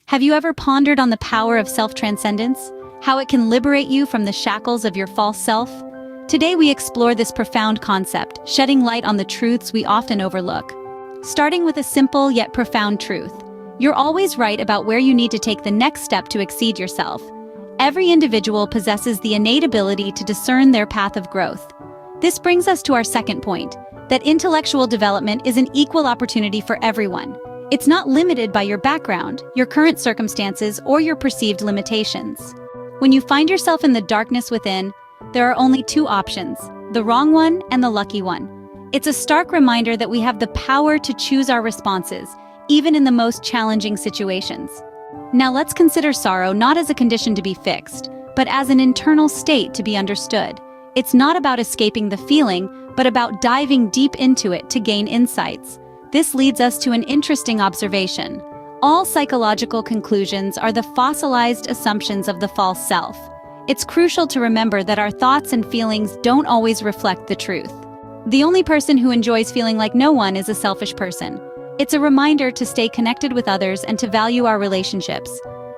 Have you ever pondered on the power of self-transcendence? How it can liberate you from the shackles of your false self? Today we explore this profound concept, shedding light on the truths we often overlook. Starting with a simple yet profound truth. You're always right about where you need to take the next step to exceed yourself. Every individual possesses the innate ability to discern their path of growth. This brings us to our second point, that intellectual development is an equal opportunity for everyone. It's not limited by your background, your current circumstances, or your perceived limitations. When you find yourself in the darkness within, there are only two options, the wrong one and the lucky one. It's a stark reminder that we have the power to choose our responses, even in the most challenging situations. Now let's consider sorrow not as a condition to be fixed, but as an internal state to be understood. It's not about escaping the feeling, but about diving deep into it to gain insights. This leads us to an interesting observation. All psychological conclusions are the fossilized assumptions of the false self. It's crucial to remember that our thoughts and feelings don't always reflect the truth. The only person who enjoys feeling like no one is a selfish person. It's a reminder to stay connected with others and to value our relationships.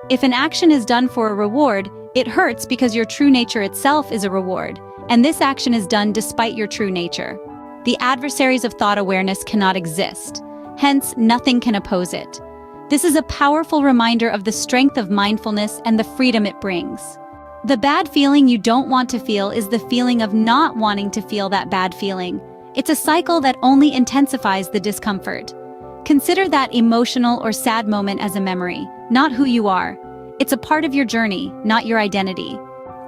If an action is done for a reward, it hurts because your true nature itself is a reward, and this action is done despite your true nature. The adversaries of thought awareness cannot exist, hence nothing can oppose it. This is a powerful reminder of the strength of mindfulness and the freedom it brings. The bad feeling you don't want to feel is the feeling of not wanting to feel that bad feeling. It's a cycle that only intensifies the discomfort. Consider that emotional or sad moment as a memory, not who you are. It's a part of your journey, not your identity.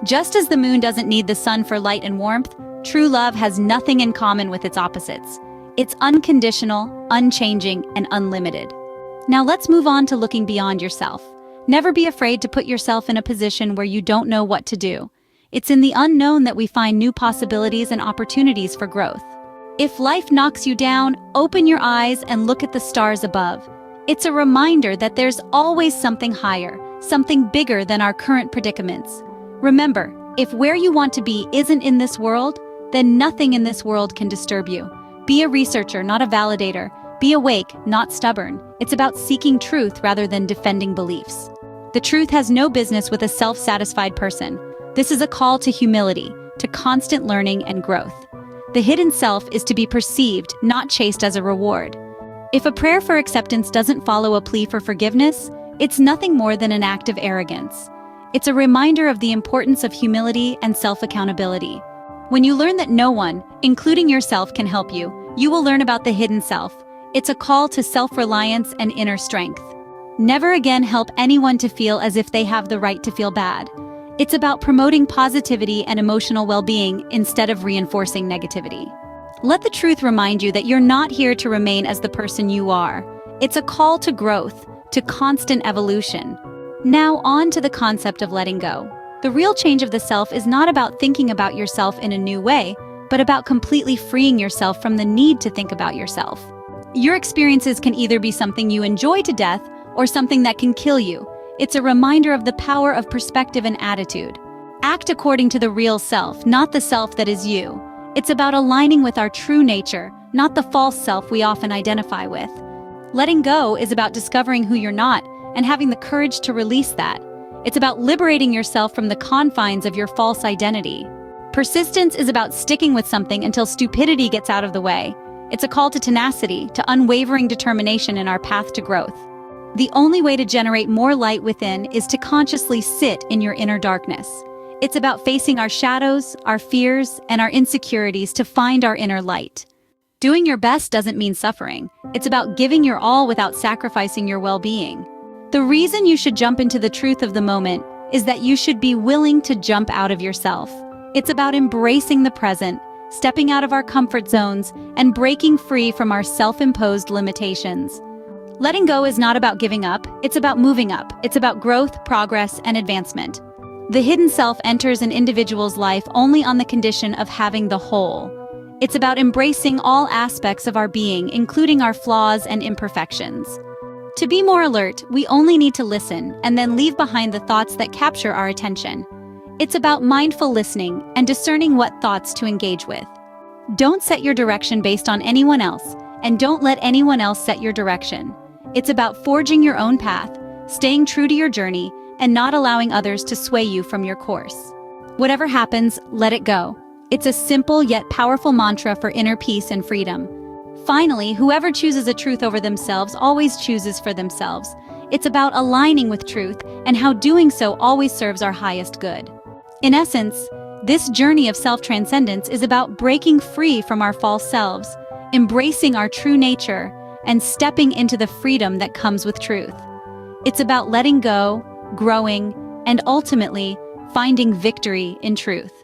Just as the moon doesn't need the sun for light and warmth, true love has nothing in common with its opposites. It's unconditional, unchanging, and unlimited. Now let's move on to looking beyond yourself. Never be afraid to put yourself in a position where you don't know what to do. It's in the unknown that we find new possibilities and opportunities for growth. If life knocks you down, open your eyes and look at the stars above. It's a reminder that there's always something higher, something bigger than our current predicaments. Remember, if where you want to be isn't in this world, then nothing in this world can disturb you. Be a researcher, not a validator. Be awake, not stubborn. It's about seeking truth rather than defending beliefs. The truth has no business with a self-satisfied person. This is a call to humility, to constant learning and growth. The hidden self is to be perceived, not chased as a reward. If a prayer for acceptance doesn't follow a plea for forgiveness, it's nothing more than an act of arrogance. It's a reminder of the importance of humility and self-accountability. When you learn that no one, including yourself, can help you, you will learn about the hidden self. It's a call to self-reliance and inner strength. Never again help anyone to feel as if they have the right to feel bad. It's about promoting positivity and emotional well-being instead of reinforcing negativity. Let the truth remind you that you're not here to remain as the person you are. It's a call to growth, to constant evolution. Now on to the concept of letting go. The real change of the self is not about thinking about yourself in a new way, but about completely freeing yourself from the need to think about yourself. Your experiences can either be something you enjoy to death or something that can kill you. It's a reminder of the power of perspective and attitude. Act according to the real self, not the self that is you. It's about aligning with our true nature, not the false self we often identify with. Letting go is about discovering who you're not and having the courage to release that. It's about liberating yourself from the confines of your false identity. Persistence is about sticking with something until stupidity gets out of the way. It's a call to tenacity, to unwavering determination in our path to growth. The only way to generate more light within is to consciously sit in your inner darkness. It's about facing our shadows, our fears, and our insecurities to find our inner light. Doing your best doesn't mean suffering. It's about giving your all without sacrificing your well-being. The reason you should jump into the truth of the moment is that you should be willing to jump out of yourself. It's about embracing the present, stepping out of our comfort zones, and breaking free from our self-imposed limitations. Letting go is not about giving up, it's about moving up. It's about growth, progress, and advancement. The hidden self enters an individual's life only on the condition of having the whole. It's about embracing all aspects of our being, including our flaws and imperfections. To be more alert, we only need to listen and then leave behind the thoughts that capture our attention. It's about mindful listening and discerning what thoughts to engage with. Don't set your direction based on anyone else, and don't let anyone else set your direction. It's about forging your own path, staying true to your journey, and not allowing others to sway you from your course. Whatever happens, let it go. It's a simple yet powerful mantra for inner peace and freedom. Finally, whoever chooses a truth over themselves always chooses for themselves. It's about aligning with truth and how doing so always serves our highest good. In essence, this journey of self-transcendence is about breaking free from our false selves, embracing our true nature, and stepping into the freedom that comes with truth. It's about letting go, growing, and ultimately finding victory in truth.